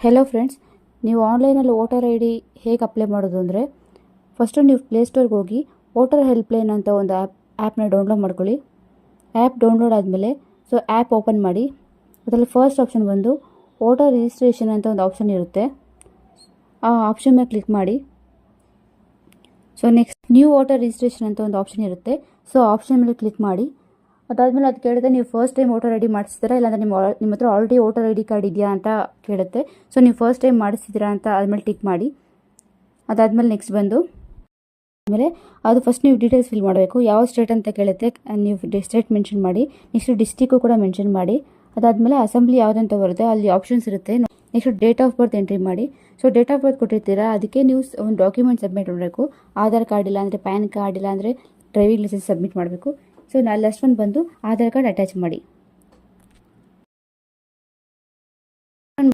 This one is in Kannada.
ಹೆಲೋ ಫ್ರೆಂಡ್ಸ್, ನೀವು ಆನ್ಲೈನಲ್ಲಿ ವೋಟರ್ ಐ ಡಿ ಹೇಗೆ ಅಪ್ಲೈ ಮಾಡೋದು ಅಂದರೆ, ಫಸ್ಟು ನೀವು ಪ್ಲೇಸ್ಟೋರ್ಗೆ ಹೋಗಿ ವೋಟರ್ ಹೆಲ್ಪ್ಲೈನ್ ಅಂತ ಒಂದು ಆ್ಯಪ್ನ ಡೌನ್ಲೋಡ್ ಮಾಡ್ಕೊಳ್ಳಿ. ಆ್ಯಪ್ ಡೌನ್ಲೋಡ್ ಆದಮೇಲೆ ಆ್ಯಪ್ ಓಪನ್ ಮಾಡಿ. ಅದರಲ್ಲಿ ಫಸ್ಟ್ ಆಪ್ಷನ್ ಬಂದು ವೋಟರ್ ರಿಜಿಸ್ಟ್ರೇಷನ್ ಅಂತ ಒಂದು ಆಪ್ಷನ್ ಇರುತ್ತೆ. ಆ ಆಪ್ಷನ್ ಮೇಲೆ ಕ್ಲಿಕ್ ಮಾಡಿ. ನೆಕ್ಸ್ಟ್ ನ್ಯೂ ವೋಟರ್ ರಿಜಿಸ್ಟ್ರೇಷನ್ ಅಂತ ಒಂದು ಆಪ್ಷನ್ ಇರುತ್ತೆ. ಆಪ್ಷನ್ ಮೇಲೆ ಕ್ಲಿಕ್ ಮಾಡಿ. ಅದಾದಮೇಲೆ ಅದು ಕೇಳುತ್ತೆ, ನೀವು first time voter I D ಮಾಡಿಸ್ತೀರಾ, ಇಲ್ಲಾಂದರೆ ನಿಮ್ಮ ಹತ್ರ already voter I D card ಇದೆಯಾ ಅಂತ ಕೇಳುತ್ತೆ. ನೀವು ಫಸ್ಟ್ ಟೈಮ್ ಮಾಡಿಸ್ತಿದ್ದೀರಾ ಅಂತ ಆದಮೇಲೆ ಟಿಕ್ ಮಾಡಿ. ಅದಾದಮೇಲೆ ನೆಕ್ಸ್ಟ್ ಬಂದು ಆಮೇಲೆ ಅದು ಫಸ್ಟ್ ನೀವು ಡೀಟೇಲ್ಸ್ ಫಿಲ್ ಮಾಡಬೇಕು. ಯಾವ ಸ್ಟೇಟ್ ಅಂತ ಕೇಳುತ್ತೆ, ನೀವು ಸ್ಟೇಟ್ ಮೆನ್ಷನ್ ಮಾಡಿ. ನೆಕ್ಸ್ಟ್ ಡಿಸ್ಟಿಕ್ಕು ಕೂಡ ಮೆನ್ಷನ್ ಮಾಡಿ. ಅದಾದಮೇಲೆ ಅಸೆಂಬ್ಲಿ ಯಾವುದಂತ ಬರುತ್ತೆ, ಅಲ್ಲಿ ಆಪ್ಷನ್ಸ್ ಇರುತ್ತೆ. Next date of birth entry ಮಾಡಿ. ಡೇಟ್ ಆಫ್ ಬರ್ತ್ ಕೊಟ್ಟಿರ್ತೀರಾ, ಅದಕ್ಕೆ ನೀವು ಒಂದು ಡಾಕ್ಯುಮೆಂಟ್ ಸಬ್ಮಿಟ್ ಮಾಡಬೇಕು. ಆಧಾರ್ ಕಾರ್ಡ್ ಇಲ್ಲ ಅಂದರೆ ಪ್ಯಾನ್ ಕಾರ್ಡ್ ಇಲ್ಲ ಅಂದರೆ ಡ್ರೈವಿಂಗ್ ಲೈಸೆನ್ಸ್ ಸಬ್ಮಿಟ್ ಮಾಡಬೇಕು. ಲಾಸ್ಟ್ ಒನ್ ಬಂದು ಆಧಾರ್ ಕಾರ್ಡ್ ಅಟ್ಯಾಚ್ ಮಾಡಿ.